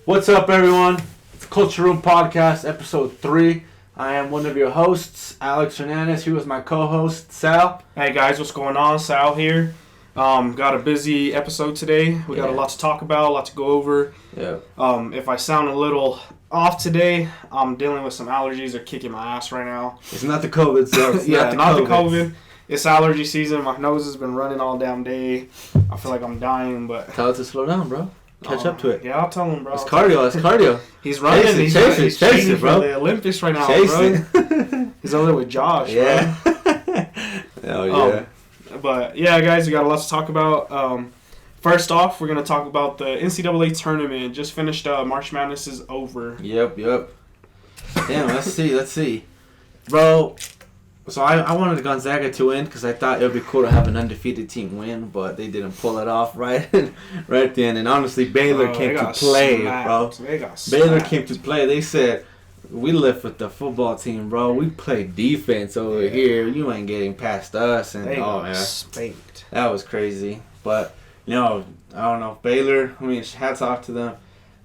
What's up, everyone? It's Culture Room Podcast, Episode 3. I am one of your hosts, Alex Hernandez. Here with my co-host, Sal. Hey guys, what's going on? Sal here. Got a busy episode today. We got a lot to talk about, a lot to go over. Yeah. If I sound a little off today, I'm dealing with some allergies. They're kicking my ass right now. It's not the COVID, so it's not the COVID. It's allergy season. My nose has been running all damn day. I feel like I'm dying, but... Tell it to slow down, bro. Catch up to it. Yeah, I'll tell him, bro. It's cardio. He's running. He's training bro. for the Olympics right now, Chase bro. He's over there with Josh, yeah. Bro. Oh, yeah. But, yeah, guys, we got a lot to talk about. First off, we're going to talk about the NCAA tournament. Just finished. March Madness is over. Yep. Damn, let's see. Bro, so I wanted Gonzaga to win because I thought it would be cool to have an undefeated team win, but they didn't pull it off right then. And honestly, Baylor came to play, bro. Baylor came to play. They said, we live with the football team, bro. We play defense over here. You ain't getting past us. And man, spanked. That was crazy. But, I don't know. Baylor, hats off to them.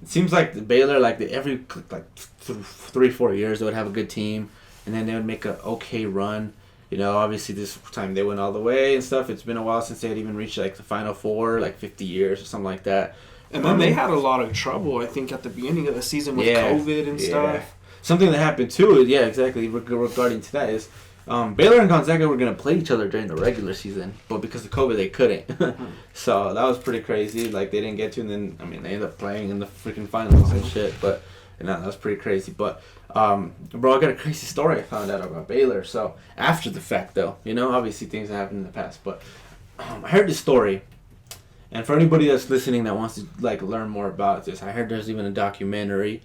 It seems like the Baylor, every 3-4 years, they would have a good team. And then they would make an okay run. Obviously this time they went all the way and stuff. It's been a while since they had even reached the Final Four, 50 years or something like that. And then they had a lot of trouble, I think, at the beginning of the season with COVID and stuff. Something that happened too, exactly, regarding to that is Baylor and Gonzaga were going to play each other during the regular season, but because of COVID they couldn't. So that was pretty crazy. They didn't get to, and then, they ended up playing in the freaking finals and shit, but... that was pretty crazy. But, bro, I got a crazy story I found out about Baylor. So, after the fact, though, obviously things that happened in the past. But I heard this story. And for anybody that's listening that wants to, learn more about this, I heard there's even a documentary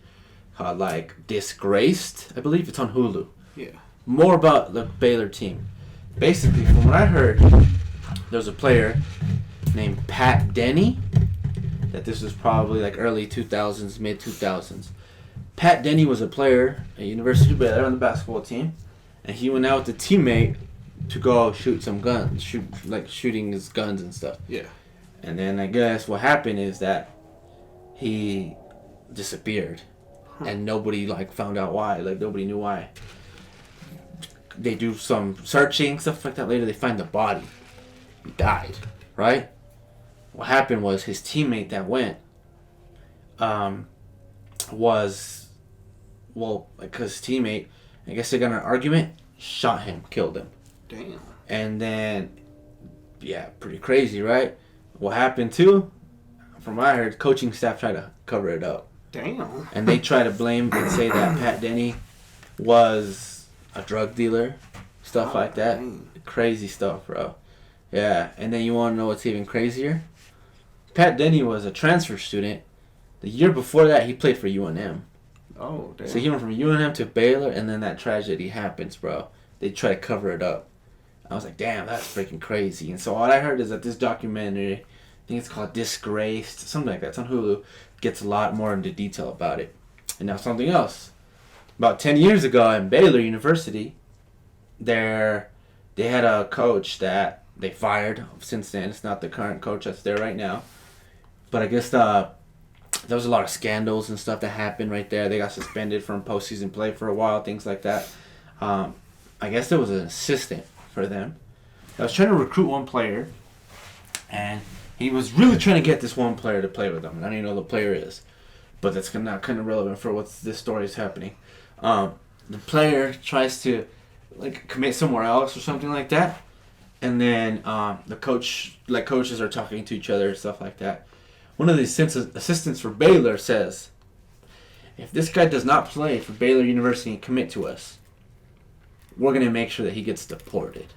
called, Disgraced. I believe it's on Hulu. Yeah. More about the Baylor team. Basically, from what I heard, there's a player named Pat Denny. That this was probably, early 2000s, mid-2000s. Pat Denny was a player at University of Baylor on the basketball team, and he went out with a teammate to go shoot some guns, shooting his guns and stuff. Yeah. And then I guess what happened is that he disappeared, and nobody found out why. Nobody knew why. They do some searching, stuff like that. Later they find the body. He died, right? What happened was his teammate that went, his teammate, I guess they got in an argument, shot him, killed him. Damn. And then, pretty crazy, right? What happened too, from what I heard, coaching staff tried to cover it up. Damn. And they try to blame and say that Pat Denny was a drug dealer, stuff like that. Dang. Crazy stuff, bro. Yeah, and then you want to know what's even crazier? Pat Denny was a transfer student. The year before that, he played for UNM. Oh, damn. So he went from UNM to Baylor, and then that tragedy happens, bro. They try to cover it up. I was like, damn, that's freaking crazy. And so all I heard is that this documentary, I think it's called Disgraced, something like that, it's on Hulu, gets a lot more into detail about it. And now something else. About 10 years ago at Baylor University, they had a coach that they fired since then. It's not the current coach that's there right now. But I guess there was a lot of scandals and stuff that happened right there. They got suspended from postseason play for a while, things like that. I guess there was an assistant for them that was trying to recruit one player, and he was really trying to get this one player to play with him. And I don't even know who the player is, but that's not kind of relevant for what this story is happening. The player tries to commit somewhere else or something like that, and then the coaches are talking to each other and stuff like that. One of the assistants for Baylor says, if this guy does not play for Baylor University and commit to us, we're going to make sure that he gets deported.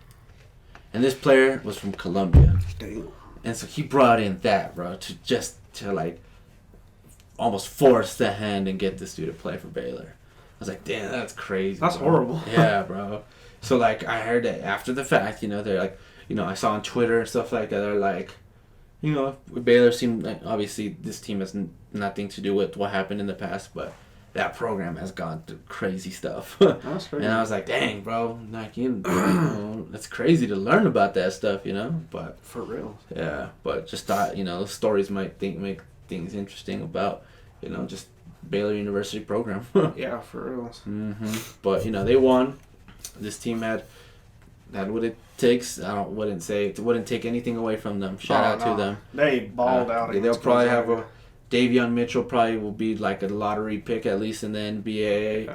And this player was from Colombia. Damn. And so he brought in that, bro, to almost force the hand and get this dude to play for Baylor. I was like, damn, that's crazy. That's bro. horrible. Yeah, bro. So, I heard that after the fact, they're I saw on Twitter and stuff like that, they're Baylor seemed obviously this team has nothing to do with what happened in the past, but that program has gone through crazy stuff. That's crazy. And I was like, dang, bro, it's crazy to learn about that stuff, but for real. Yeah, but just thought, those stories might make things interesting about, just Baylor University program. Yeah, for real. But they won. This team had what it takes. It wouldn't take anything away from them. Shout out to them. They balled out. They'll probably have Davion Mitchell probably will be like a lottery pick at least in the NBA.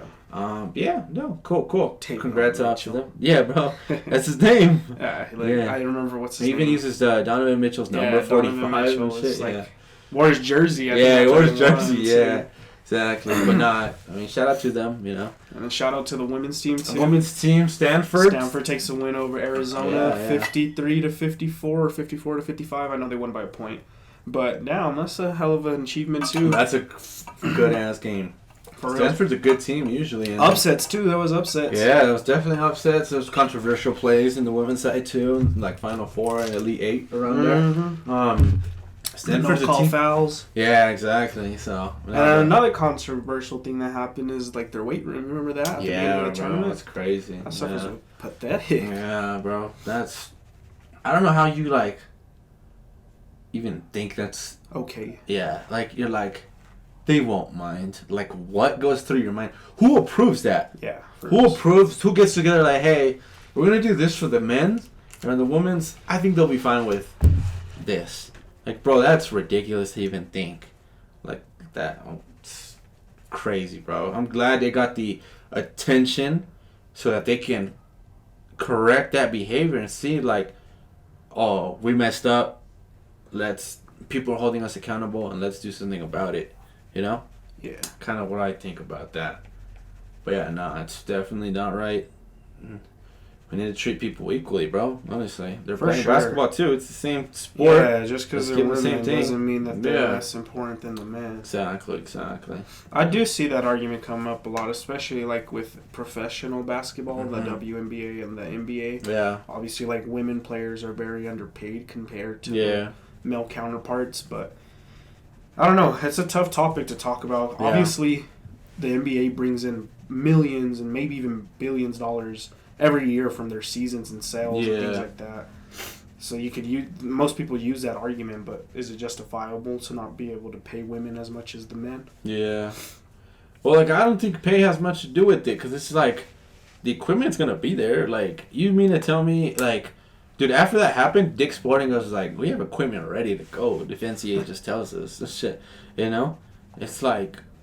Cool. Congrats out to them. Yeah, bro, that's his name. I remember what's his name. He even uses Donovan Mitchell's number 45 and shit. Like, wore his jersey. He wore his jersey. Yeah. Exactly, but not. I mean, shout out to them, And then shout out to the women's team too. The women's team, Stanford. Stanford takes a win over Arizona, 53-54 or 54-55. I know they won by a point, but damn, that's a hell of an achievement too. That's a good ass game. Stanford's a good team usually. Upsets too. There was upsets. Yeah, there was definitely upsets. There was controversial plays in the women's side too, like Final Four and Elite Eight around there. Stanford's no-call fouls. Yeah, exactly. So another controversial thing that happened is like their weight room. Remember that? At the beginning of the tournament? That's crazy. That stuff was pathetic. Yeah, bro. I don't know how you even think that's okay. Yeah, you're they won't mind. What goes through your mind? Who approves that? Yeah. Who approves? Who gets together hey, we're gonna do this for the men's and the women's? I think they'll be fine with this. Bro, that's ridiculous to even think that. It's crazy, bro. I'm glad they got the attention so that they can correct that behavior and see, we messed up. People are holding us accountable and let's do something about it. Yeah. Kind of what I think about that. But yeah, no, it's definitely not right. We need to treat people equally, bro. Honestly, they're playing basketball too. It's the same sport. Yeah, just because they're women doesn't mean that they're less important than the men. Exactly. I do see that argument come up a lot, especially with professional basketball, the WNBA and the NBA. Yeah. Obviously, women players are very underpaid compared to their male counterparts, but I don't know. It's a tough topic to talk about. Yeah. Obviously, the NBA brings in millions and maybe even billions of dollars every year from their seasons and sales and things like that. So most people use that argument, but is it justifiable to not be able to pay women as much as the men? Yeah. Well, I don't think pay has much to do with it, because it's the equipment's going to be there. You mean to tell me, dude, after that happened, Dick's Sporting Goods was we have equipment ready to go. The NCAA just tells us this shit, It's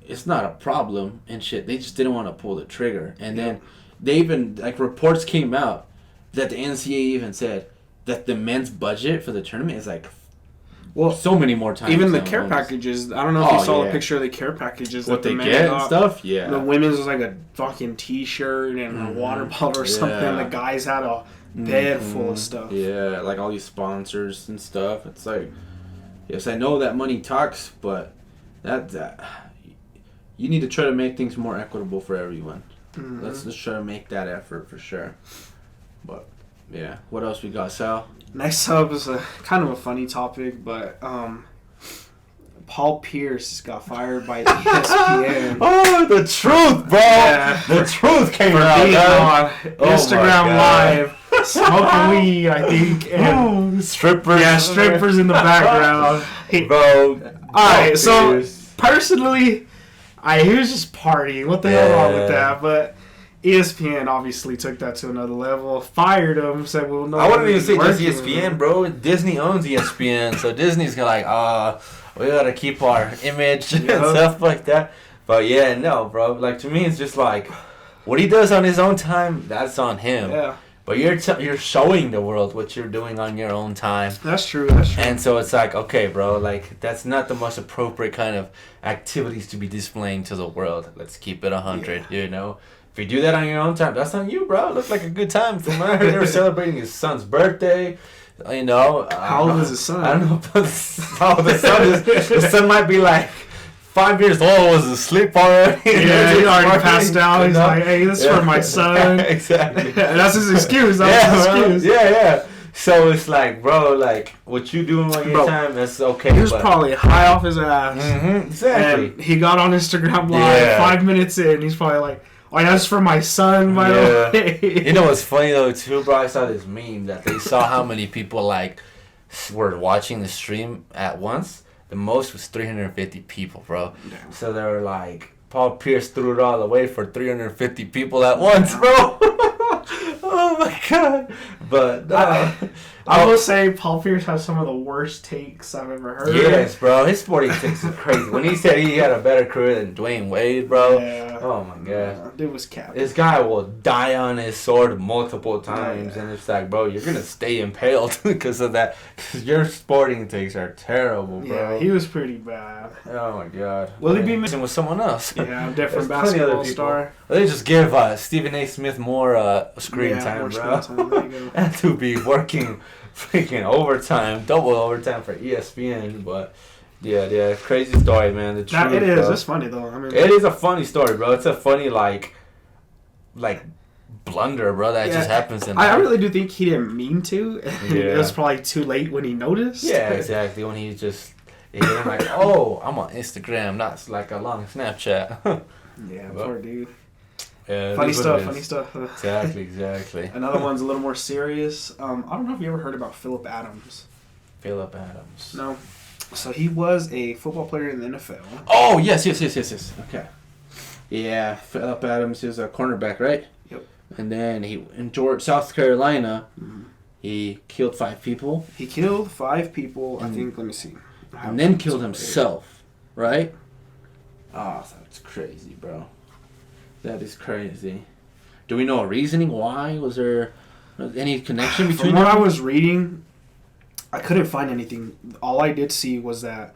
it's not a problem and shit. They just didn't want to pull the trigger. And then they even, reports came out that the NCAA even said that the men's budget for the tournament is so many more times. Even the care packages. I don't know if you saw a picture of the care packages. What they get and stuff? Yeah. The women's was a fucking t-shirt and a water bottle or something. The guys had a bed full of stuff. Yeah, all these sponsors and stuff. It's yes, I know that money talks, but that you need to try to make things more equitable for everyone. Let's just try to make that effort for sure. But yeah, what else we got, Sal? Next up is a kind of a funny topic, but Paul Pierce got fired by ESPN. Oh, the truth, bro! Yeah, the truth came out. On Instagram Live, smoking weed, I think, and strippers. Yeah, strippers in the background. Bro, all right. So personally, he was just partying. What the hell wrong with that? But ESPN obviously took that to another level. Fired him. Said, "Well, no." I wouldn't even say just ESPN, bro. Disney owns ESPN, so Disney's gonna we gotta keep our image and stuff like that. But yeah, no, bro. To me, it's just what he does on his own time. That's on him. Yeah. But you're showing the world what you're doing on your own time. That's true. And so it's okay, bro. That's not the most appropriate kind of activities to be displaying to the world. Let's keep it 100. If you do that on your own time, that's on you, bro. It looked like a good time. From what I heard, they were celebrating his son's birthday. How old is his son? I don't know how the son is. The son might be 5 years old, was asleep already. Yeah, he already passed out. He's hey, this is for my son. Exactly. That's his excuse. That's his excuse. Yeah. So it's bro, what you doing on your time, that's okay. He was probably high off his ass. Exactly. And he got on Instagram Live 5 minutes in. He's probably oh, that's for my son, by the way. You know what's funny, though, too, bro? I saw this meme that they saw how many people, were watching the stream at once. The most was 350 people, bro. Damn. So they were like, Paul Pierce threw it all away for 350 people at once, bro. Oh my god! But I will say Paul Pierce has some of the worst takes I've ever heard. Yes, bro. His sporting takes are crazy. When he said he had a better career than Dwayne Wade, bro. Yeah. Oh my god. Dude was capped. This guy will die on his sword multiple times, and it's like, bro, you're gonna stay impaled because of that. Cause your sporting takes are terrible, bro. Yeah, he was pretty bad. Oh my god. Will he be missing with someone else? Yeah, different basketball star. They just give Stephen A. Smith more screen time, more bro. Screen time. There you go. And to be working freaking overtime, double overtime for ESPN, but yeah, crazy story, man. The truth, it is. bro. It's funny though. I mean, it is a funny story, bro. It's a funny like blunder, bro. That just happens. I really do think he didn't mean to. It was probably too late when he noticed. Yeah, exactly. When he just like, oh, I'm on Instagram, not like a long Snapchat. Yeah, poor dude. Yeah, funny stuff. Exactly. Another one's a little more serious. I don't know if you ever heard about Philip Adams. Philip Adams. No. So he was a football player in the NFL. Oh, yes. Okay. Yeah, Philip Adams is a cornerback, right? Yep. And then in South Carolina, he killed 5 people. He killed 5 people, I think, let me see. And then killed himself, right? Oh, that's crazy, bro. That is crazy. Do we know a reasoning why? Was there any connection between them? From what I was reading, I couldn't find anything. All I did see was that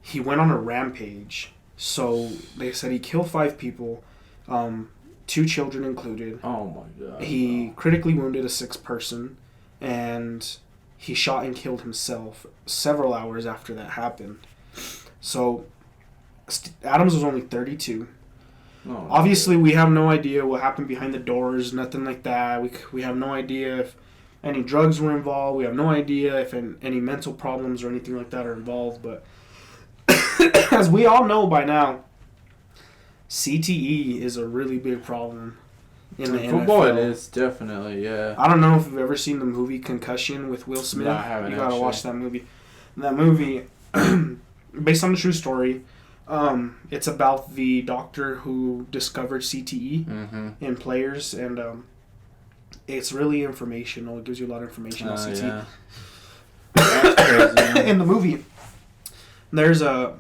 he went on a rampage. So they said he killed 5 people, 2 children included. Oh my god. He critically wounded a 6th person, and he shot and killed himself several hours after that happened. So Adams was only 32. Oh, obviously, we have no idea what happened behind the doors, nothing like that. We have no idea if any drugs were involved. We have no idea if any mental problems or anything like that are involved. But as we all know by now, CTE is a really big problem in the football. NFL. It is definitely, yeah. I don't know if you've ever seen the movie Concussion with Will Smith. No, I haven't. You gotta watch that movie. That movie, based on a true story. It's about the doctor who discovered CTE in players, and it's really informational. It gives you a lot of information on CTE. Yeah. That's crazy, in the movie, there's what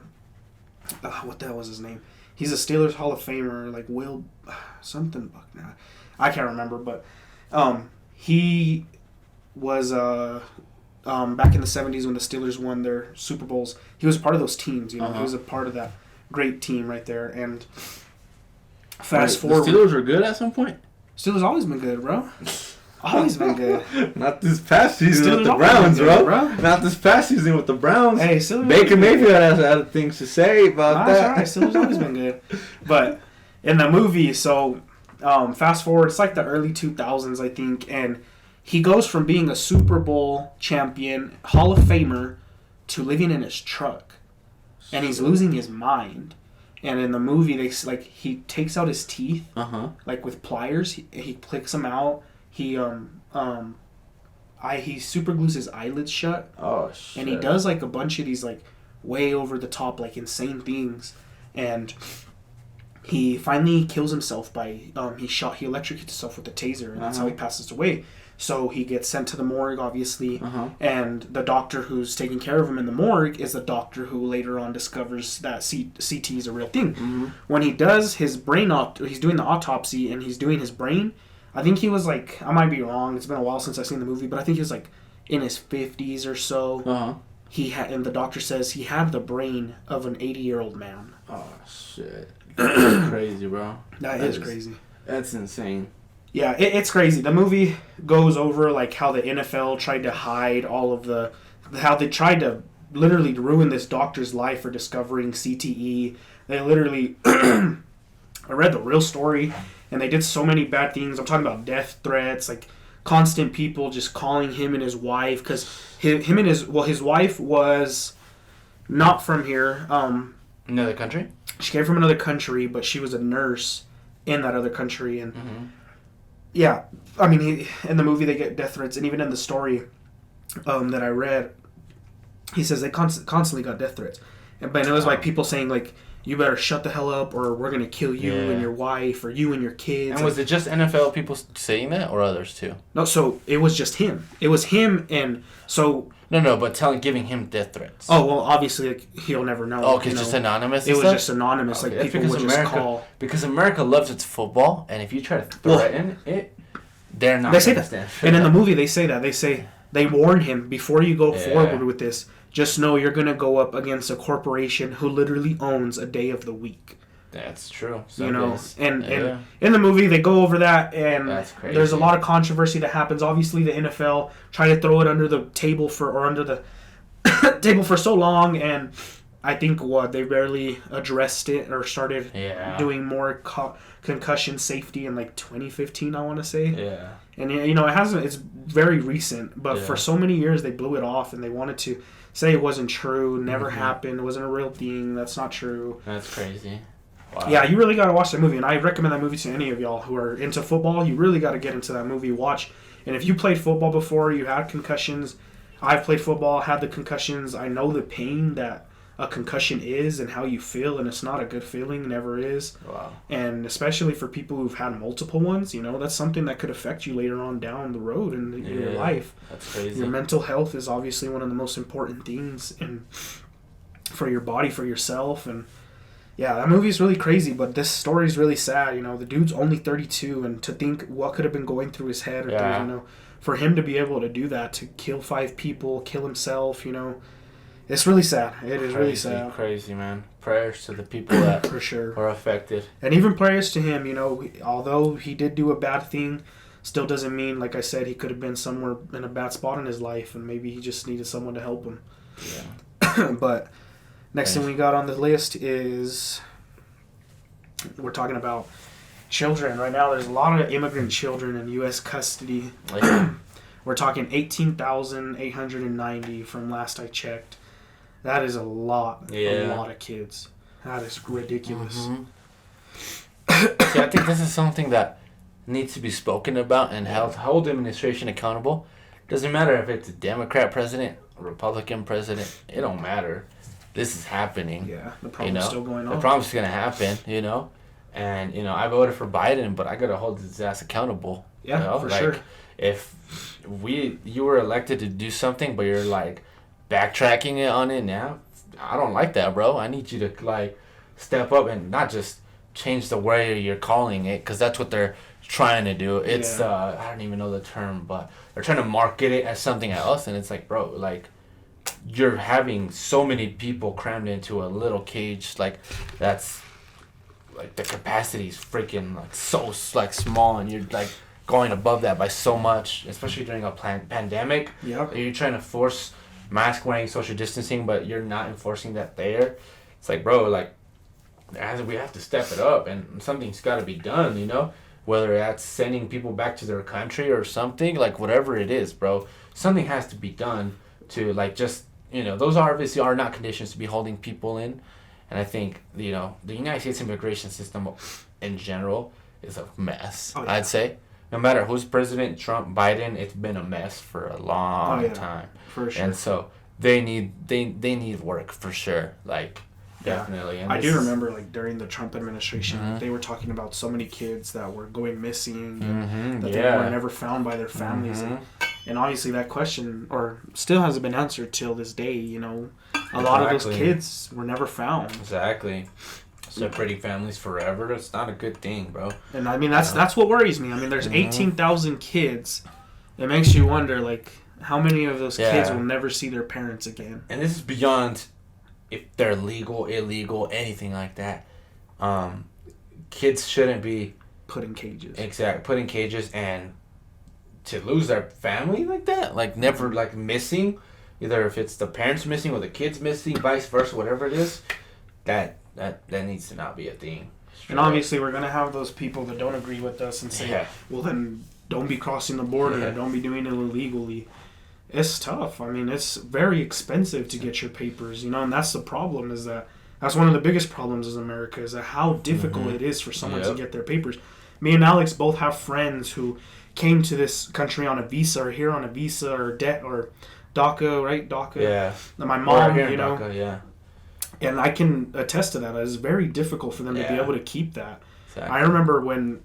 the hell was his name? He's a Steelers Hall of Famer, like Will something. Nah, I can't remember, but he was back in the 70s when the Steelers won their Super Bowls. He was part of those teams, you know. He was a part of that great team right there. And fast forward, the Steelers were good at some point. Steelers always been good, bro. Always been good. Not this past season Steelers with the Browns, good, bro. Not this past season with the Browns. Hey, Steelers. Baker Mayfield had things to say about that. That's all right. Steelers always been good. But in the movie, so fast forward, it's like the early 2000s, I think, and he goes from being a Super Bowl champion, Hall of Famer, to living in his truck. And he's losing his mind. And in the movie, he takes out his teeth, like with pliers. He clicks them out. He super glues his eyelids shut. Oh shit! And he does like a bunch of these like way over the top like insane things. And he finally kills himself by he electrocutes himself with a taser, and that's how he passes away. So he gets sent to the morgue, obviously, and the doctor who's taking care of him in the morgue is the doctor who later on discovers that CT is a real thing. When he does his brain he's doing the autopsy and he's doing his brain. I think he was like, I might be wrong. It's been a while since I've seen the movie, but I think he was like in his 50s or so. And the doctor says he had the brain of an 80-year-old man. Oh shit! That's crazy, bro. That is crazy. That's insane. Yeah, it's crazy. The movie goes over like how the NFL tried to hide all of how they tried to literally ruin this doctor's life for discovering CTE. They literally, I read the real story, and they did so many bad things. I'm talking about death threats, like constant people just calling him and his wife, because his wife was not from here. Another country? She came from another country, but she was a nurse in that other country, and yeah, I mean, in the movie they get death threats, and even in the story that I read, he says they constantly got death threats. But it was like people saying like, you better shut the hell up or we're going to kill you and your wife or you and your kids. And was it just NFL people saying that or others too? No, so it was just him. It was him and so... No, but giving him death threats. Oh, well, obviously like, he'll never know. Oh, because it's just anonymous? It was just anonymous. Okay, like people would just call. Because America loves its football, and if you try to threaten it, they're not going to stand for And that. in the movie, they say that. They warn him, before you go forward with this, just know you're going to go up against a corporation who literally owns a day of the week. That's true. And in the movie, they go over that, and there's a lot of controversy that happens. Obviously, the NFL tried to throw it under the table for so long, and I think they barely addressed it or started doing more concussion safety in like 2015, I want to say. Yeah. And it hasn't. It's very recent, but for so many years they blew it off, and they wanted to say it wasn't true, never happened, it wasn't a real thing. That's not true. That's crazy. Wow. Yeah, you really got to watch that movie, and I recommend that movie to any of y'all who are into football. You really got to get into that movie, watch. And if you played football before, you had concussions. I've played football, had the concussions. I know the pain that a concussion is and how you feel, and it's not a good feeling, never is. Wow. And especially for people who've had multiple ones, that's something that could affect you later on down the road in your life. That's crazy. Your mental health is obviously one of the most important things for your body, for yourself, and yeah, that movie's really crazy, but this story's really sad. The dude's only 32, and to think what could have been going through his head, or for him to be able to do that, to kill 5 people, kill himself, it's really sad. It is really sad. Crazy, man. Prayers to the people that for sure were affected, and even prayers to him. Although he did do a bad thing, still doesn't mean, like I said, he could have been somewhere in a bad spot in his life, and maybe he just needed someone to help him. Yeah. But next thing we got on the list is we're talking about children. Right now, there's a lot of immigrant children in U.S. custody. We're talking 18,890 from last I checked. That is a lot of kids. That is ridiculous. Mm-hmm. See, I think this is something that needs to be spoken about and hold the administration accountable. Doesn't matter if it's a Democrat president, a Republican president. It don't matter. This is happening. Yeah, the problem's still going on. The problem's going to happen, And, I voted for Biden, but I got to hold his ass accountable. Yeah, for sure. If you were elected to do something, but you're, backtracking it on it now, I don't like that, bro. I need you to, step up and not just change the way you're calling it, because that's what they're trying to do. It's, I don't even know the term, but they're trying to market it as something else, and it's like, bro, you're having so many people crammed into a little cage, that's the capacity is freaking so small, and you're going above that by so much, especially during a pandemic. Yeah, you're trying to force mask wearing, social distancing, but you're not enforcing that there. It's bro, we have to step it up, and something's got to be done, whether that's sending people back to their country or something, whatever it is, bro, something has to be done to those obviously are not conditions to be holding people in. And I think, the United States immigration system in general is a mess, I'd say. No matter who's president, Trump, Biden, it's been a mess for a long time. For sure. And so they need work for sure. Definitely. And I do remember, during the Trump administration, they were talking about so many kids that were going missing, that they were never found by their families. And obviously that question, or still hasn't been answered till this day, A lot of those kids were never found. Exactly. Separating families forever, that's not a good thing, bro. And I mean, that's what worries me. I mean, there's 18,000 kids. It makes you wonder, how many of those kids will never see their parents again? And this is beyond if they're legal, illegal, anything like that. Kids shouldn't be put in cages. Exactly, put in cages, and to lose their family like that, never missing, either if it's the parents missing or the kids missing, vice versa, whatever it is, that needs to not be a thing. And obviously we're gonna have those people that don't agree with us and say, well then don't be crossing the border, don't be doing it illegally. It's tough. I mean, it's very expensive to get your papers, and that's the problem, is that's one of the biggest problems in America, is that how difficult it is for someone to get their papers. Me and Alex both have friends who came to this country on a visa, or here on a visa, or debt, or DACA, right? DACA. Yeah. And my mom, here you in know. DACA, yeah. And I can attest to that. It's very difficult for them to be able to keep that. Exactly. I remember when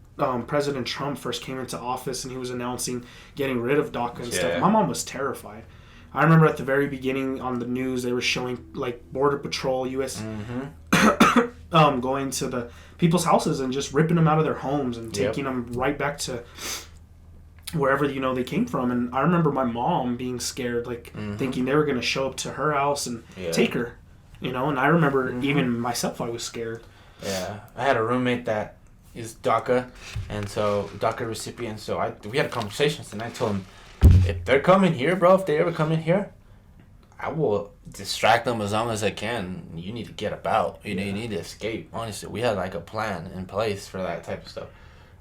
President Trump first came into office and he was announcing getting rid of DACA and stuff. My mom was terrified. I remember at the very beginning on the news they were showing like Border Patrol, U.S. Going to the people's houses and just ripping them out of their homes and taking them right back to wherever they came from. And I remember my mom being scared, like thinking they were going to show up to her house and take her. And I remember even myself, I was scared. Yeah, I had a roommate that is DACA, and so DACA recipient. So we had a conversation, and I told him, if they're coming here, bro, if they ever come in here, I will distract them as long as I can. You need to get about. You need to escape. Honestly, we had like a plan in place for that type of stuff.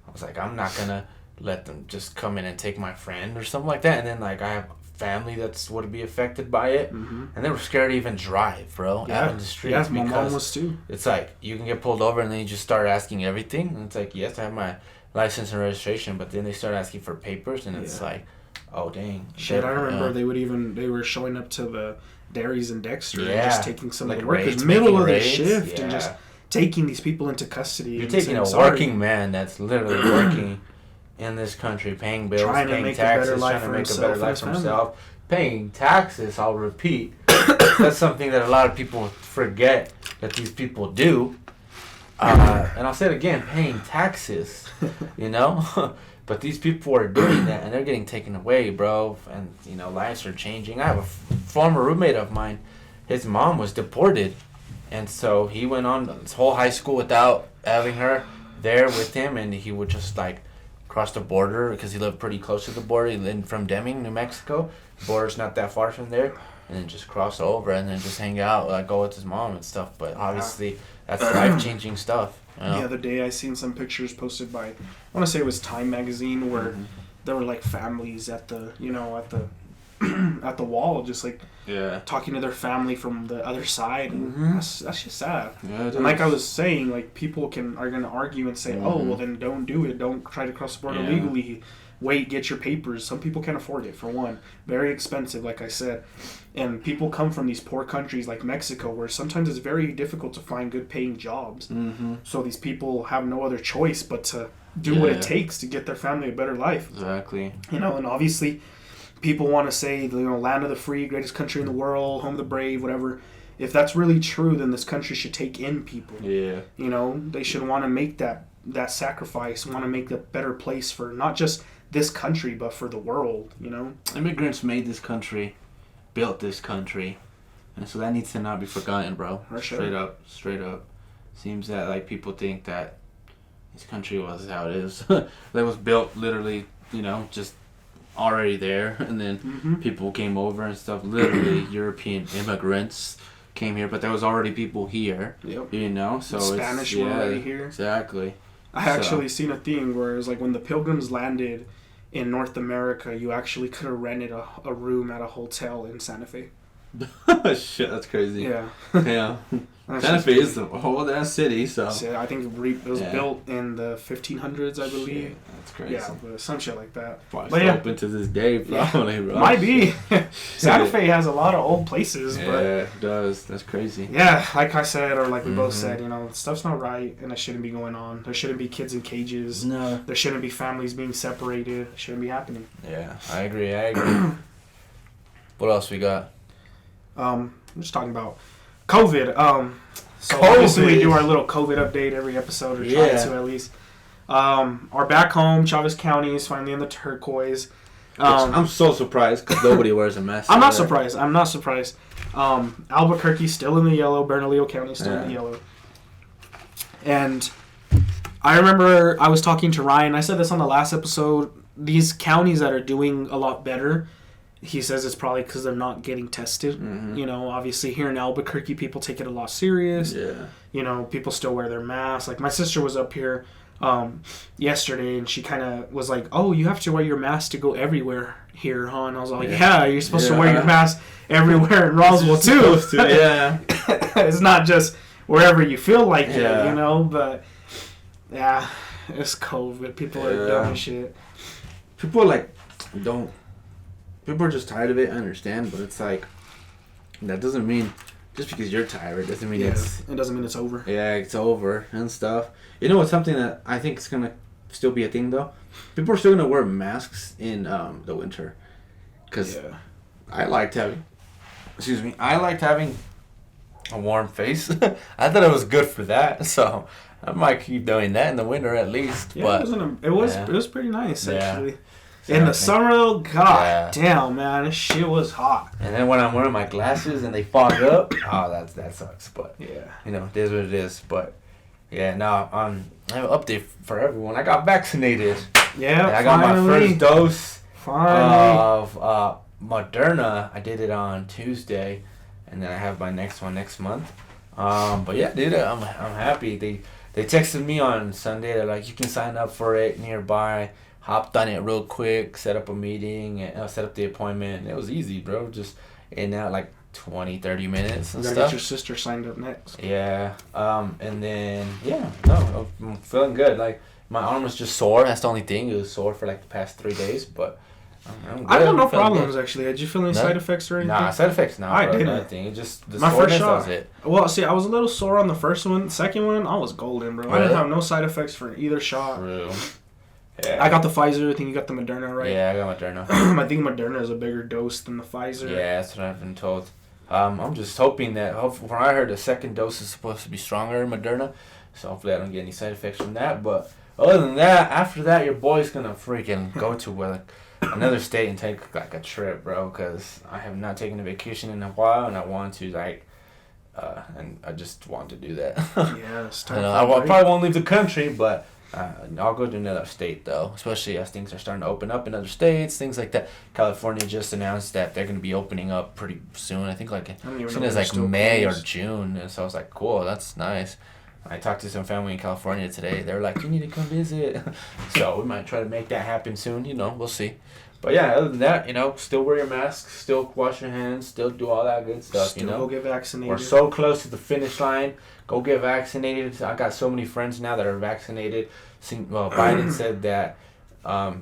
I was like, I'm not gonna let them just come in and take my friend or something like that. And then like I have family that's would be affected by it, and they were scared to even drive, bro, out in the streets. Yeah, my mom was too. It's like you can get pulled over and then you just start asking everything, and it's like, yes, I have my license and registration, but then they start asking for papers, and it's like, oh dang. Shit, I remember they were showing up to the dairies in Dexter and just taking some of the workers middle of the shift and just taking these people into custody. You're taking a working man that's literally working in this country, paying bills, paying taxes, trying to make a better life for himself, paying taxes, I'll repeat. That's something that a lot of people forget that these people do. And I'll say it again, paying taxes, But these people are doing that, and they're getting taken away, bro. And, lives are changing. I have a former roommate of mine. His mom was deported. And so he went on his whole high school without having her there with him. And he would just, cross the border because he lived pretty close to the border. He lived from Deming, New Mexico. The border's not that far from there. And then just cross over and then just hang out, go with his mom and stuff. But obviously, that's life-changing stuff. The other day, I seen some pictures posted by, I want to say it was Time magazine, where there were families at the, at the wall, just talking to their family from the other side. And that's just sad. Yeah, and like I was saying, people are gonna argue and say, oh, well then don't do it. Don't try to cross the border legally. Wait, get your papers. Some people can't afford it, for one. Very expensive, like I said. And people come from these poor countries like Mexico, where sometimes it's very difficult to find good paying jobs. So these people have no other choice but to do what it takes to get their family a better life. Exactly. And obviously people want to say, land of the free, greatest country in the world, home of the brave, whatever. If that's really true, then this country should take in people. Yeah. They should want to make that sacrifice, want to make a better place for not just this country, but for the world, Immigrants made this country, built this country, and so that needs to not be forgotten, bro. For sure. Straight up. Seems that, people think that this country was how it is. That was built literally, just already there, and then people came over and stuff. Literally, European immigrants came here, but there was already people here. Yep. So Spanish were already here. Exactly. I actually seen a thing where it was when the Pilgrims landed in North America, you actually could have rented a room at a hotel in Santa Fe. Shit, that's crazy. Yeah. Yeah. Santa Fe is the whole ass city, so. I think it was built in the 1500s, I believe. Shit, that's crazy. Yeah, but some shit like that. Probably still open to this day, probably, bro. Might be. Santa Fe has a lot of old places, but. Yeah, it does. That's crazy. Yeah, like I said, or like we both said, stuff's not right, and it shouldn't be going on. There shouldn't be kids in cages. No. There shouldn't be families being separated. It shouldn't be happening. Yeah, I agree. What else we got? I'm just talking about COVID. So obviously we do our little COVID update every episode, or try to at least. Our back home, Chavez County is finally in the turquoise. I'm so surprised because nobody wears a mask. I'm not surprised. Albuquerque's still in the yellow. Bernalillo County still in the yellow. And I remember I was talking to Ryan. I said this on the last episode. These counties that are doing a lot better, he says it's probably because they're not getting tested. Obviously here in Albuquerque, people take it a lot serious. Yeah. People still wear their masks. Like my sister was up here yesterday, and she kind of was like, "Oh, you have to wear your mask to go everywhere here, huh?" And I was like, "Yeah, you're supposed to wear your mask everywhere in Roswell too." Yeah. It's not just wherever you feel like it, But yeah, it's COVID. People are dumb as shit. People people are just tired of it. I understand, but it's like that doesn't mean just because you're tired doesn't mean it doesn't mean it's over. Yeah, it's over and stuff. You know what's something that I think is gonna still be a thing though? People are still gonna wear masks in the winter, because I liked having a warm face. I thought it was good for that, so I might keep doing that in the winter at least. Yeah, but it was pretty nice actually. Yeah. In the summer though, damn man, this shit was hot. And then when I'm wearing my glasses and they fog up, that sucks. But you know, it is what it is. But yeah, now I have an update for everyone. I got vaccinated. Yeah, I got my first dose of Moderna. I did it on Tuesday, and then I have my next one next month. But yeah, dude, I'm happy. They texted me on Sunday. They're like, you can sign up for it nearby. Hopped on it real quick, set up a meeting, and set up the appointment. It was easy, bro. Just in that like 20, 30 minutes and stuff. You gotta get your sister signed up next. Yeah. And then no, I'm feeling good. Like my arm was just sore. That's the only thing. It was sore for like the past 3 days, but I'm good. I had no problems actually. Did you feel any side effects or anything? Nah, side effects. Nah, I didn't. Nothing. It just the my soreness, first shot. That was it. Well, see, I was a little sore on the first one. Second one, I was golden, bro. Really? I didn't have no side effects for either shot. True. Yeah. I got the Pfizer. I think you got the Moderna, right? Yeah, I got Moderna. I think Moderna is a bigger dose than the Pfizer. Yeah, that's what I've been told. I'm just hoping that, when I heard the second dose is supposed to be stronger in Moderna, so hopefully I don't get any side effects from that. But other than that, after that, your boy's gonna freaking go to another state and take like a trip, bro, because I have not taken a vacation in a while, and I want to and I just want to do that. Yeah, it's time. I probably won't leave the country, but I'll go to another state though, especially as things are starting to open up in other states, things like that. California just announced that they're going to be opening up pretty soon. I think like as soon as like May or June, and so I was like, cool, that's nice. I talked to some family in California today. They were like, you need to come visit. So we might try to make that happen soon. You know, we'll see. But yeah, other than that, you know, still wear your mask, still wash your hands, still do all that good stuff. Still you know, go get vaccinated. We're so close to the finish line. Go get vaccinated. I got so many friends now that are vaccinated. Biden said that,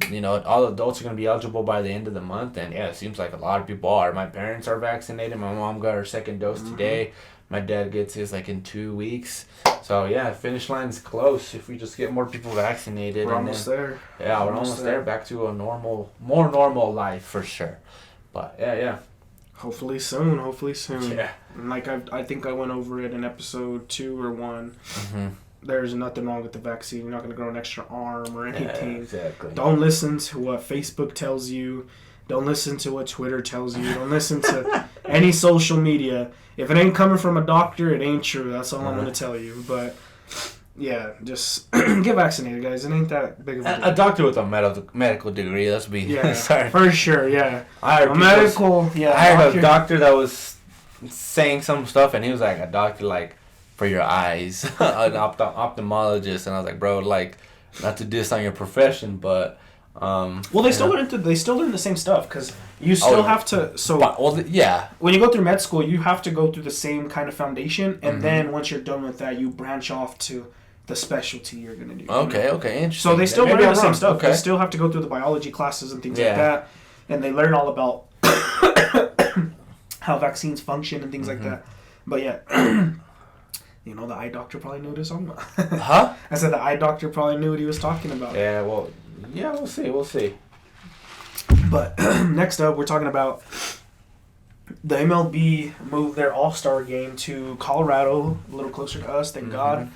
you know, all adults are going to be eligible by the end of the month. And yeah, it seems like a lot of people are. My parents are vaccinated. My mom got her second dose today. My dad gets his like in 2 weeks. So yeah, finish line's close if we just get more people vaccinated. We're almost there. Yeah, we're almost there. Back to a more normal life for sure. But yeah. Hopefully soon. Yeah. And like I think I went over it in episode 2 or 1. Mm-hmm. There's nothing wrong with the vaccine. You're not going to grow an extra arm or anything. Yeah, exactly. Don't listen to what Facebook tells you. Don't listen to what Twitter tells you. Don't listen to any social media. If it ain't coming from a doctor, it ain't true. That's all I'm going to tell you. But yeah, just get vaccinated, guys. It ain't that big of a deal. A doctor with a medical degree. Let's be sorry. For sure. Yeah, I heard I heard a doctor that was saying some stuff, and he was like a doctor like for your eyes, an ophthalmologist, and I was like, bro, like not to diss on your profession, but well, they still learn the same stuff because you still have to. So when you go through med school, you have to go through the same kind of foundation, and then once you're done with that, you branch off to the specialty you're gonna do. Okay, interesting. So they still learn the same stuff. Okay. They still have to go through the biology classes and things like that, and they learn all about how vaccines function and things like that. But yeah. You know, the eye doctor probably knew what he was talking about. Huh? I said the eye doctor probably knew what he was talking about. Yeah, well, yeah, we'll see. But next up, we're talking about the MLB moved their All-Star game to Colorado, a little closer to us, thank God.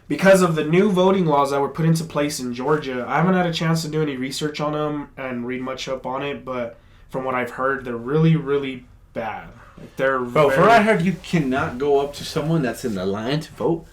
Because of the new voting laws that were put into place in Georgia, I haven't had a chance to do any research on them and read much up on it, but from what I've heard, they're really, really bad. From what I heard, you cannot go up to someone that's in the line to vote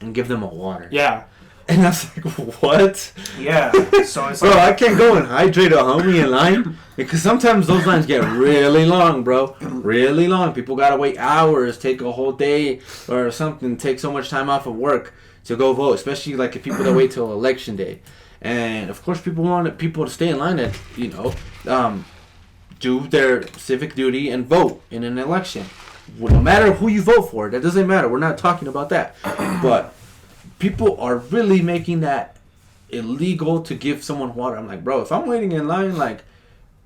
and give them a water. Yeah. And I was like, what? Yeah. So it's bro, I can't go and hydrate a homie in line because sometimes those lines get really long, bro. Really long. People got to wait hours, take a whole day or something, take so much time off of work to go vote, especially like if people that wait till election day. And, of course, people want people to stay in line and, you know, do their civic duty and vote in an election. No matter who you vote for, that doesn't matter. We're not talking about that. But people are really making that illegal to give someone water. I'm like, bro, if I'm waiting in line, like,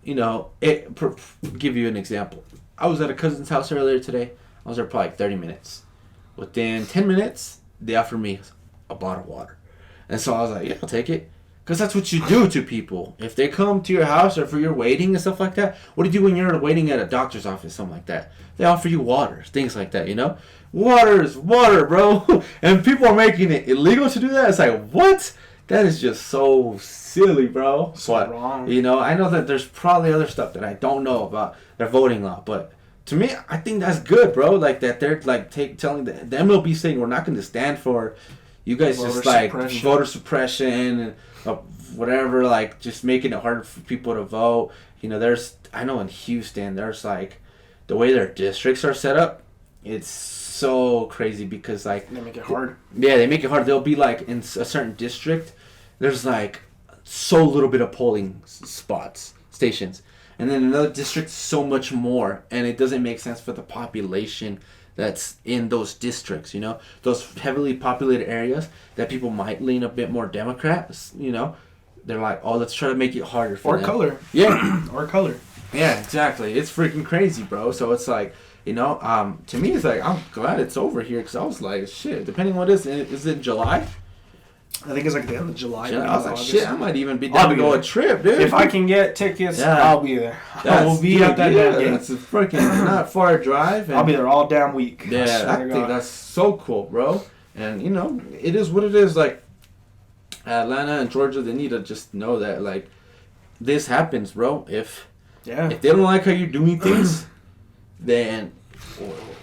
give you an example. I was at a cousin's house earlier today. I was there probably like 30 minutes. Within 10 minutes, they offered me a bottle of water. And so I was like, yeah, I'll take it. Because that's what you do to people. If they come to your house or if you're waiting and stuff like that, what do you do when you're waiting at a doctor's office, something like that? They offer you water, things like that, Water is water, bro. And people are making it illegal to do that. It's like, what? That is just so silly, bro. So wrong. I know that there's probably other stuff that I don't know about their voting law, but to me, I think that's good, bro. Like that they're like telling the MLB saying we're not going to stand for you guys voter suppression and whatever, like just making it harder for people to vote. I know in Houston, there's like the way their districts are set up, it's so crazy because like they make it hard. Yeah, they make it hard. They'll be like in a certain district, there's like so little bit of polling stations, and then another district so much more, and it doesn't make sense for the population that's in those districts. Those heavily populated areas that people might lean a bit more Democrats. They're like, oh, let's try to make it harder for them. Color. Yeah, or color. Yeah, exactly. It's freaking crazy, bro. So it's like, to me, it's like, I'm glad it's over here because I was like, shit, depending on what is it July? I think it's like the end of July. I was like, shit, I might even be down to go a trip, dude. If I can get tickets, I'll be there. I will be at that damn game. That's a freaking not far drive. I'll be there all damn week. Yeah, I think that's so cool, bro. And, it is what it is. Like, Atlanta and Georgia, they need to just know that, like, this happens, bro. If they don't like how you're doing things, then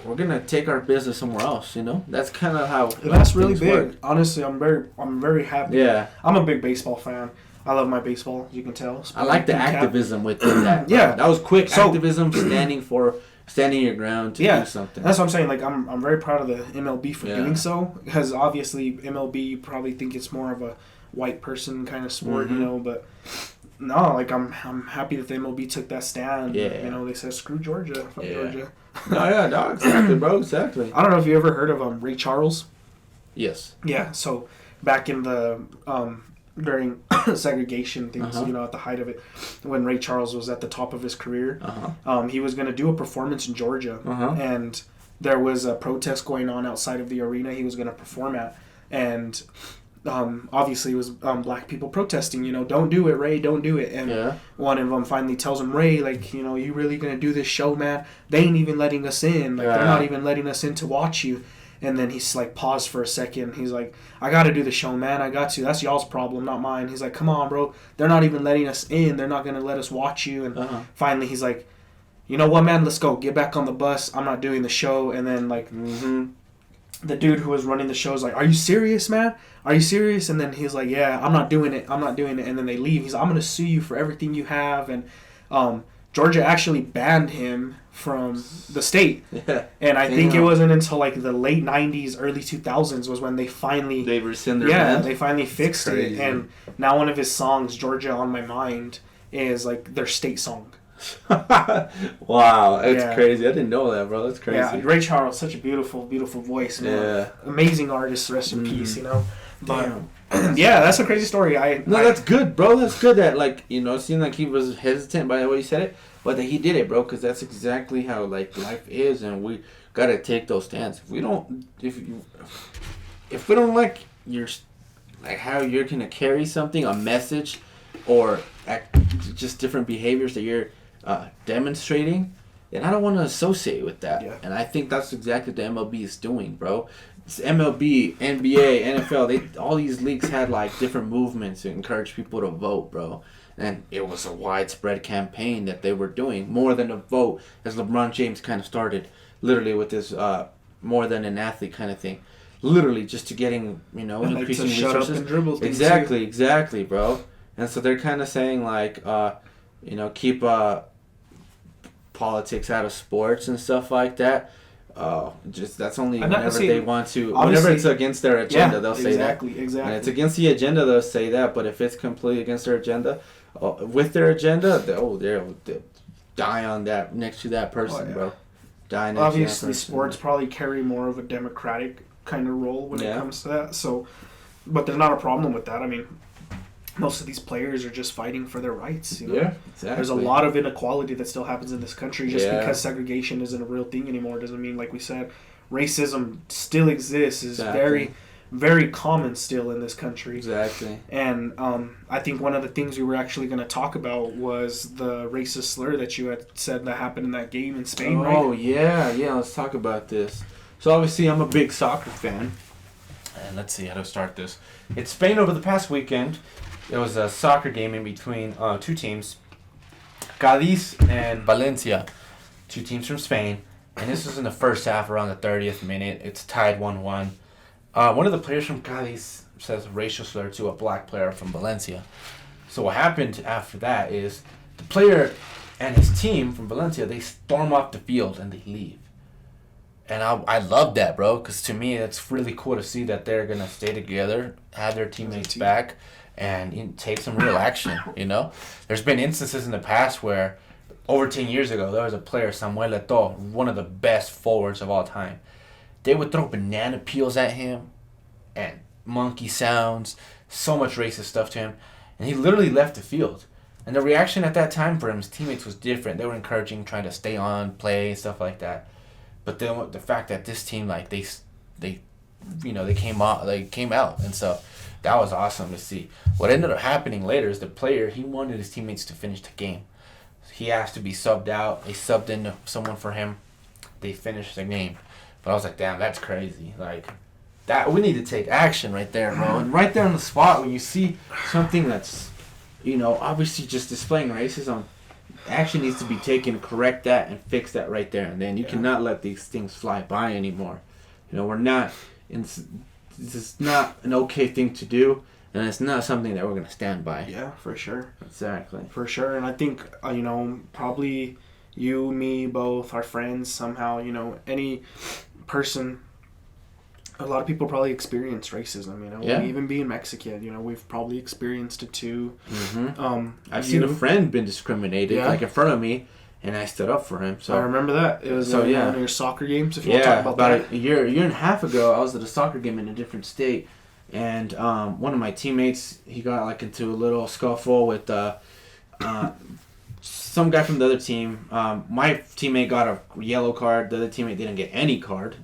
we're gonna take our business somewhere else. That's kind of how. That's really big. Work. Honestly, I'm very happy. Yeah, I'm a big baseball fan. I love my baseball, as you can tell. I like the activism within that. Yeah, that was quick activism, standing your ground to do something. That's what I'm saying. Like, I'm very proud of the MLB for doing so, because obviously MLB, you probably think it's more of a white person kind of sport, but. No, like I'm happy that the MLB took that stand. Yeah. They said screw Georgia, fuck Georgia. No, exactly, bro, exactly. I don't know if you ever heard of Ray Charles. Yes. Yeah. So back in the during segregation things, at the height of it, when Ray Charles was at the top of his career, he was going to do a performance in Georgia, and there was a protest going on outside of the arena he was going to perform at, and. Obviously it was black people protesting, don't do it, Ray, don't do it. And one of them finally tells him, Ray, like, you really gonna do this show, man? They ain't even letting us in. Like, they're not even letting us in to watch you. And then he's like, paused for a second. He's like, I gotta do the show, man. I got to. That's y'all's problem, not mine. He's like, come on, bro. They're not even letting us in. They're not gonna let us watch you. And finally he's like, you know what, man? Let's go. Get back on the bus. I'm not doing the show. And then, like, the dude who was running the show is like, are you serious, man? Are you serious? And then he's like, yeah, I'm not doing it. And then they leave. He's like, I'm going to sue you for everything you have. And Georgia actually banned him from the state. Yeah. And I think it wasn't until like the late 90s, early 2000s was when they finally... They rescind their ban? They finally fixed it. And now one of his songs, Georgia on My Mind, is like their state song. Wow, that's crazy. I didn't know that, bro. That's crazy. Yeah, Ray Charles, such a beautiful, beautiful voice, man. Yeah. Amazing artist, rest in peace, But that's a crazy story. That's good, bro. That's good that, like, it seemed like he was hesitant by the way he said it, but that he did it, bro, because that's exactly how, like, life is, and we gotta take those stands. If we don't like how you're gonna carry something, a message, or just different behaviors that you're demonstrating, then I don't want to associate with that. Yeah. And I think that's exactly what the MLB is doing, bro. It's MLB, NBA, NFL, all these leagues had like different movements to encourage people to vote, bro. And it was a widespread campaign that they were doing, more than a vote, as LeBron James kind of started, literally with this more than an athlete kind of thing. Literally just to getting, increasing to shut resources. Up and dribble Exactly, bro. And so they're kind of saying like, keep politics out of sports and stuff like that. That's only whenever they want to. Whenever it's against their agenda, they'll say that. Exactly. And it's against the agenda, they'll say that. But if it's completely against their agenda, with their agenda, they'll die on that next to that person, bro. Die next Obviously, to that person. sports probably carry more of a democratic kind of role when it comes to that. So, but there's not a problem with that. I mean, most of these players are just fighting for their rights. You know? Yeah, exactly. There's a lot of inequality that still happens in this country. Just because segregation isn't a real thing anymore doesn't mean, like we said, racism still exists. Is very, very common still in this country. Exactly. And I think one of the things we were actually going to talk about was the racist slur that you had said that happened in that game in Spain, right? Oh, yeah. Let's talk about this. So, obviously, I'm a big soccer fan. And let's see how to start this. It's Spain over the past weekend. There was a soccer game in between two teams, Cadiz and Valencia, two teams from Spain. And this was in the first half, around the 30th minute. It's tied 1-1. One of the players from Cadiz says a racial slur to a black player from Valencia. So what happened after that is the player and his team from Valencia, they storm off the field and they leave. And I love that, bro, because to me it's really cool to see that they're going to stay together, have their teammates back, and take some real action, you know? There's been instances in the past where over 10 years ago, there was a player, Samuel Eto'o, one of the best forwards of all time. They would throw banana peels at him and monkey sounds, so much racist stuff to him, and he literally left the field. And the reaction at that time for him, his teammates, was different. They were encouraging, trying to stay on, play, stuff like that. But then the fact that this team, like, they came out, and so that was awesome to see. What ended up happening later is the player, he wanted his teammates to finish the game. He asked to be subbed out. They subbed in someone for him. They finished the game. But I was like, damn, that's crazy. Like, that we need to take action right there, bro. And right there on the spot, when you see something that's, obviously just displaying racism, action needs to be taken to correct that and fix that right there and then. You cannot let these things fly by anymore. We're not. This is not an okay thing to do, and it's not something that we're going to stand by. Yeah, for sure. Exactly. For sure. And I think, probably you, me, both, our friends, somehow, any person, a lot of people probably experience racism, even being Mexican, we've probably experienced it too. Mm-hmm. I've seen a friend been discriminated, like in front of me, and I stood up for him. So I remember that. It was one of your soccer games, if you want to talk about that. A year and a half ago, I was at a soccer game in a different state, and one of my teammates, he got into a little scuffle with some guy from the other team. My teammate got a yellow card. The other teammate didn't get any card.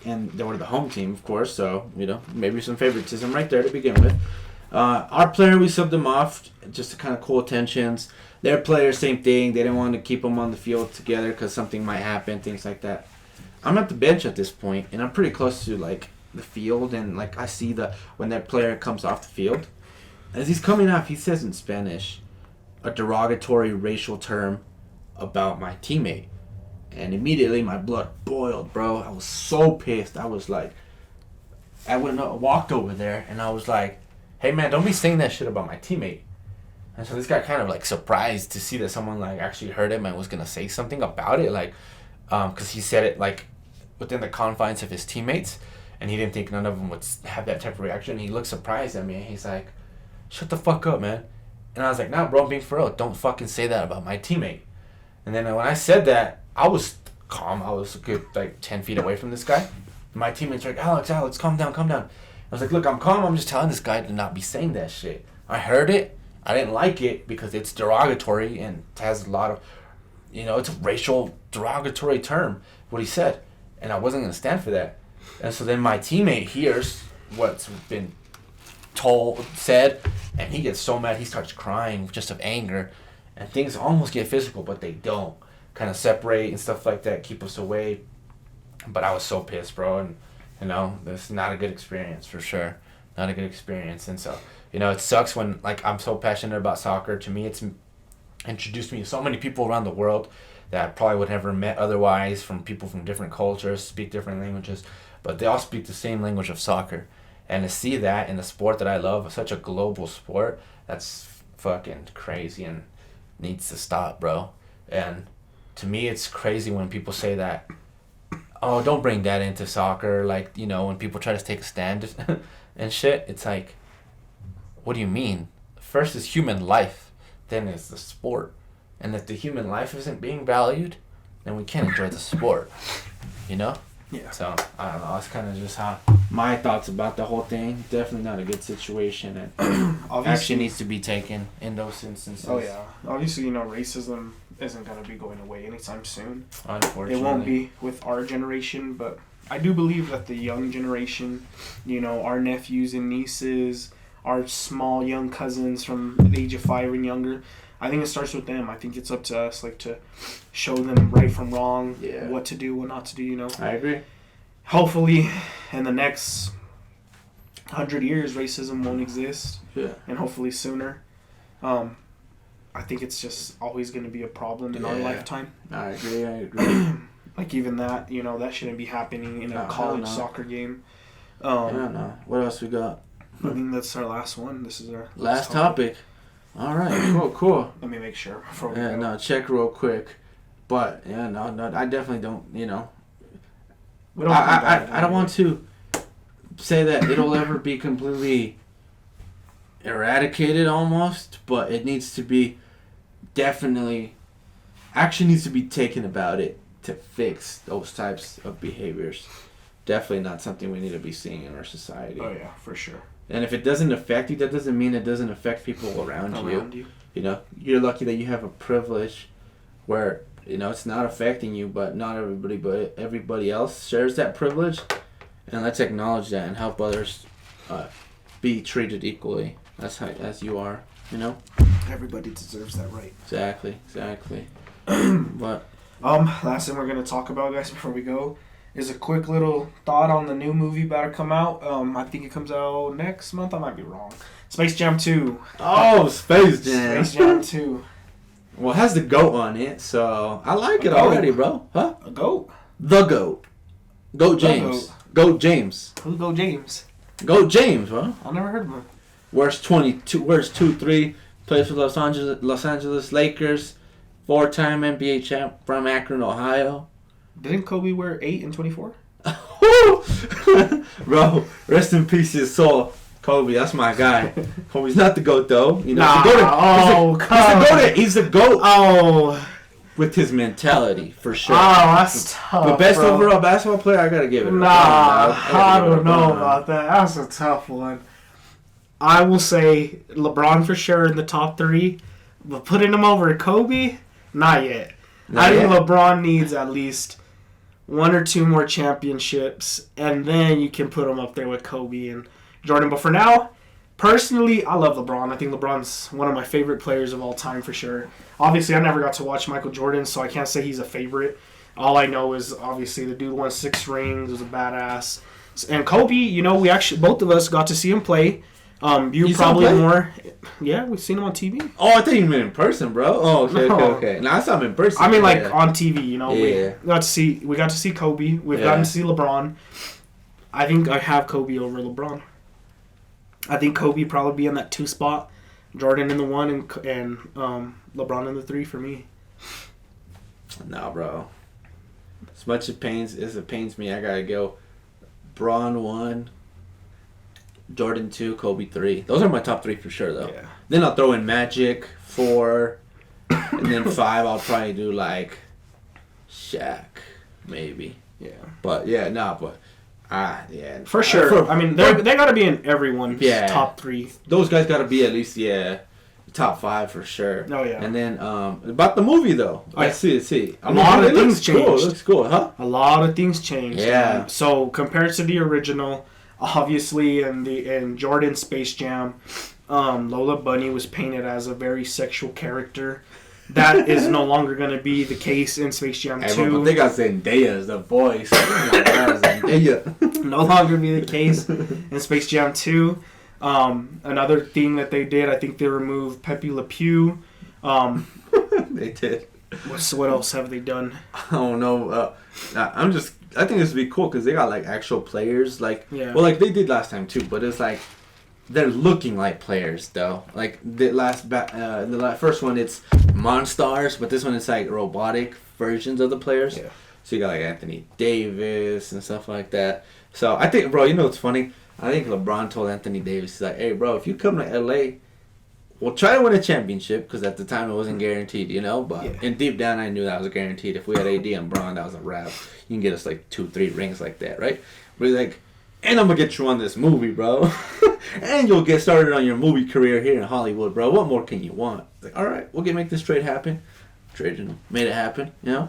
And they were the home team, of course, so, maybe some favoritism right there to begin with. Our player, we subbed him off just to kind of cool tensions. Their player, same thing. They didn't want to keep them on the field together because something might happen, things like that. I'm at the bench at this point, and I'm pretty close to, the field, and, I see when that player comes off the field. As he's coming off, he says in Spanish a derogatory racial term about my teammate. And immediately my blood boiled, bro. I was so pissed. I was like, walked over there, and I was like, hey, man, don't be saying that shit about my teammate. And so this guy kind of, surprised to see that someone, actually heard him and was going to say something about it, because he said it, within the confines of his teammates, and he didn't think none of them would have that type of reaction. He looked surprised at me, and he's like, shut the fuck up, man. And I was like, nah, bro, I'm being for real. Don't fucking say that about my teammate. And then when I said that, I was calm. I was a good 10 feet away from this guy. My teammates were like, Alex, calm down. I was like, look, I'm calm. I'm just telling this guy to not be saying that shit. I heard it. I didn't like it because it's derogatory and has a lot of, it's a racial derogatory term, what he said. And I wasn't going to stand for that. And so then my teammate hears what's been said, and he gets so mad. He starts crying just of anger. And things almost get physical, but they don't. Kind of separate and stuff like that, keep us away. But I was so pissed, bro. And, this is not a good experience, for sure. Not a good experience. And so, it sucks when, I'm so passionate about soccer. To me, it's introduced me to so many people around the world that I probably would have never met otherwise, from people from different cultures, speak different languages. But they all speak the same language of soccer. And to see that in the sport that I love, such a global sport, that's fucking crazy and needs to stop, bro. And to me, it's crazy when people say that, oh, don't bring that into soccer. When people try to take a stand and shit, it's like, what do you mean? First is human life, then is the sport. And if the human life isn't being valued, then we can't enjoy the sport, Yeah. So I don't know. That's kind of just how My thoughts about the whole thing. Definitely not a good situation, and action needs to be taken in those instances. Oh yeah. Obviously, racism isn't gonna be going away anytime soon. Unfortunately, It won't be with our generation, but I do believe that the young generation, our nephews and nieces, our small young cousins from the age of 5 and younger, I think it starts with them. I think it's up to us, to show them right from wrong, what to do, what not to do. I agree. Hopefully, in the next 100 years, racism won't exist. Yeah. And hopefully sooner. I think it's just always going to be a problem in our lifetime. I agree. Like even that, that shouldn't be happening in a college soccer game. I don't know. What else we got? I think that's our last one. This is our last topic. All right, cool. Let me make sure before we go. No, check real quick. But no, I definitely don't. I don't want to say that it'll ever be completely eradicated almost, but it needs to be definitely action needs to be taken about it to fix those types of behaviors. Definitely not something we need to be seeing in our society. Oh yeah, for sure. And if it doesn't affect you, that doesn't mean it doesn't affect people around you. You're lucky that you have a privilege where it's not affecting you, but not everybody, but everybody else shares that privilege. And let's acknowledge that and help others be treated equally as you are. Everybody deserves that right. Exactly. But last thing we're gonna talk about, guys, before we go, is a quick little thought on the new movie about to come out. I think it comes out next month. I might be wrong. Space Jam 2. Oh, Space Jam. Space Jam 2. Well, it has the GOAT on it, so I like it already, bro. Huh? A GOAT? The GOAT. GOAT James. GOAT James. Who's GOAT James? GOAT James, bro. I never heard of him. Where's 2-3? Plays for Los Angeles Lakers. 4-time NBA champ from Akron, Ohio. Didn't Kobe wear 8 and 24? Bro, rest in peace his soul. Kobe, that's my guy. Kobe's not the GOAT though. He's the GOAT. Oh, with his mentality for sure. Oh, that's tough. The best overall basketball player, I gotta give it. I don't know about that. That's a tough one. I will say LeBron for sure in the top 3, but putting him over Kobe, not yet. I think LeBron needs at least 1 or 2 more championships, and then you can put him up there with Kobe and Jordan. But for now, personally, I love LeBron. I think LeBron's one of my favorite players of all time for sure. Obviously, I never got to watch Michael Jordan, so I can't say he's a favorite. All I know is obviously the dude won 6 rings, was a badass. And Kobe, we actually both of us got to see him play. You probably more. Yeah, we've seen him on TV. Oh, I thought you meant in person, bro. Oh, okay. No, I saw him in person. I mean, on TV. We got to see Kobe. We've gotten to see LeBron. I think I have Kobe over LeBron. I think Kobe probably be in that 2 spot, Jordan in the 1, and LeBron in the 3 for me. Nah, bro. As much as it pains me, I gotta go. Bron 1. Jordan 2, Kobe 3. Those are my top 3 for sure, though. Yeah. Then I'll throw in Magic 4, and then 5 I'll probably do Shaq, maybe. Yeah. But yeah, for sure. They gotta be in everyone's top 3. Those guys gotta be at least top 5 for sure. Oh yeah. And then about the movie though, let's see. A lot of things changed. Cool. Looks cool, huh? A lot of things changed. Yeah. So compared to the original. Obviously, in Jordan's Space Jam, Lola Bunny was painted as a very sexual character. That is no longer going to be the case in Space Jam 2. But they got Zendaya as the voice. Zendaya. No longer be the case in Space Jam 2. Another thing that they did, I think they removed Pepe Le Pew. They did. What else have they done? I don't know. I think this would be cool because they got actual players. They did last time too, but it's they're looking like players though. The first one it's Monstars, but this one it's robotic versions of the players. Yeah. So you got Anthony Davis and stuff like that. So I think, bro, what's funny? I think LeBron told Anthony Davis, he's like, "Hey, bro, if you come to LA, we'll try to win a championship because at the time it wasn't guaranteed, you know. But and deep down, I knew that was guaranteed. If we had AD and Braun, that was a wrap. You can get us like 2-3 rings like that, right? But he's like, and I'm gonna get you on this movie, bro, and you'll get started on your movie career here in Hollywood, bro. What more can you want? Like, all right, we'll make this trade happen. Traded him, made it happen, you know.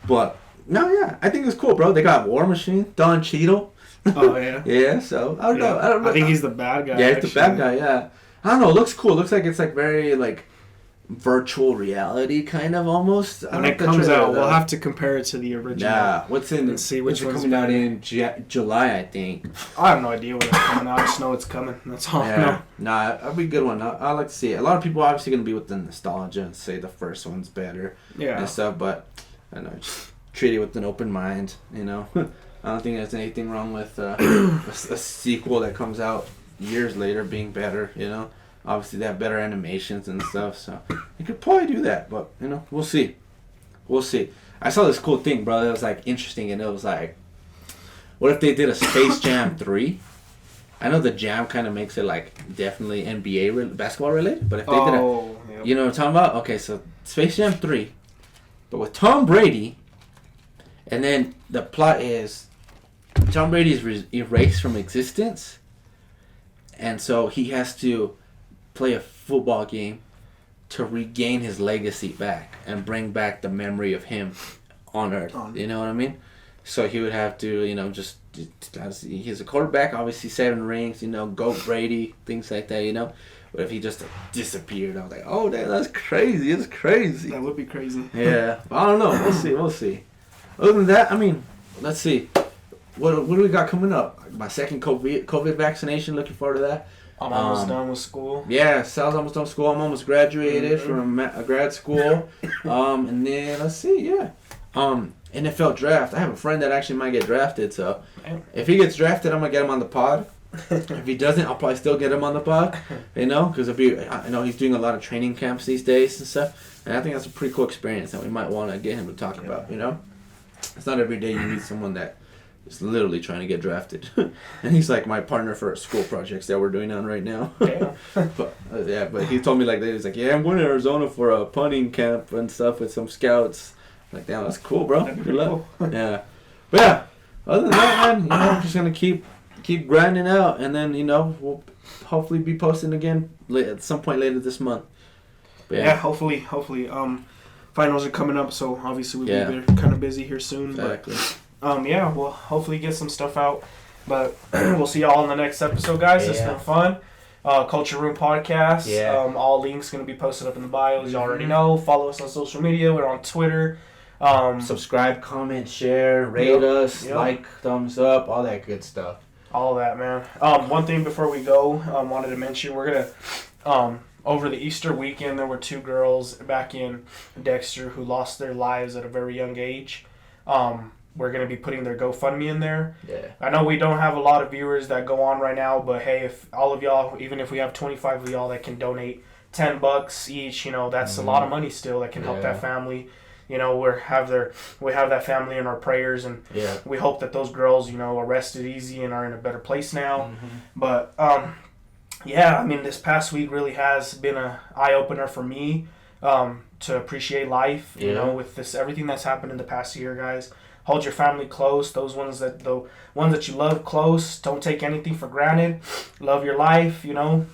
But no, yeah, I think it's cool, bro. They got War Machine, Don Cheadle. Oh yeah. Yeah, so I don't know. I think he's the bad guy. Yeah, he's the bad guy. Yeah, I don't know. It looks cool. It looks like it's like very like virtual reality kind of almost. When it comes out, we'll have to compare it to the original. Yeah, what's in? And see which one's coming out in July, I think. I have no idea when it's coming out. I just know it's coming. That's all I know. Nah, that'd be a good one. I like to see it. A lot of people are obviously gonna be with the nostalgia and say the first one's better. Yeah. And stuff, but I don't know. Just treat it with an open mind. You know. I don't think there's anything wrong with a sequel that comes out years later being better, you know. Obviously, they have better animations and stuff, so you could probably do that, but, you know, we'll see. We'll see. I saw this cool thing, bro, that was, like, interesting, and it was, like, what if they did a Space Jam 3? I know the Jam kind of makes it, like, definitely NBA basketball related, but if they did yep. You know what I'm talking about? Okay, so Space Jam 3, but with Tom Brady, and then the plot is Tom Brady is erased from existence, and so he has to play a football game to regain his legacy back and bring back the memory of him on Earth. You know what I mean? So he would have to, you know, just he's a quarterback, obviously 7 rings, you know, GOAT Brady, things like that, you know. But if he just disappeared, I was like, oh, damn, that's crazy. It's crazy. That would be crazy. Yeah, I don't know. We'll see. Other than that, I mean, let's see. What do we got coming up? My second COVID vaccination. Looking forward to that. I'm almost done with school. Yeah, Sal's almost done with school. I'm almost graduated from a grad school. And then let's see, yeah. NFL draft. I have a friend that actually might get drafted. So if he gets drafted, I'm gonna get him on the pod. If he doesn't, I'll probably still get him on the pod. You know, because I know he's doing a lot of training camps these days and stuff. And I think that's a pretty cool experience that we might want to get him to talk about. You know, it's not every day you meet someone that is literally trying to get drafted. And he's like my partner for school projects that we're doing on right now. But he told me like that. He's like, yeah, I'm going to Arizona for a punting camp and stuff with some scouts. I'm like, damn, that's cool, bro. Good luck. Cool. Yeah. But yeah, other than that, man, you know, I'm just going to keep grinding out. And then, you know, we'll hopefully be posting again at some point later this month. But yeah, hopefully. Finals are coming up, so obviously we'll be kind of busy here soon. Exactly. But yeah, we'll hopefully get some stuff out. But we'll see y'all in the next episode, guys. It's been fun. Culture Room Podcast. Yeah. All links going to be posted up in the bio, as you already know. Follow us on social media. We're on Twitter. Subscribe, comment, share, rate us, like, thumbs up, all that good stuff. All that, man. One thing before we go, wanted to mention, we're going to... over the Easter weekend, there were 2 girls back in Dexter who lost their lives at a very young age. We're going to be putting their GoFundMe in there. Yeah. I know we don't have a lot of viewers that go on right now, but hey, if all of y'all, even if we have 25 of y'all that can donate $10 each, you know, that's a lot of money still that can help that family. You know, we have that family in our prayers, and we hope that those girls, you know, are rested easy and are in a better place now. But yeah, I mean, this past week really has been an eye-opener for me to appreciate life, you know, with this everything that's happened in the past year, guys. Hold your family close, the ones that you love close. Don't take anything for granted. Love your life, you know.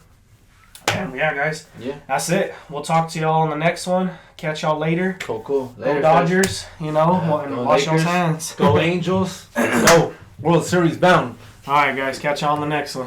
And yeah, guys, that's it. We'll talk to y'all on the next one. Catch y'all later. Cool. Later, go Dodgers, you know, and wash y'all's hands. Go Angels. Go World Series bound. All right, guys, catch y'all on the next one.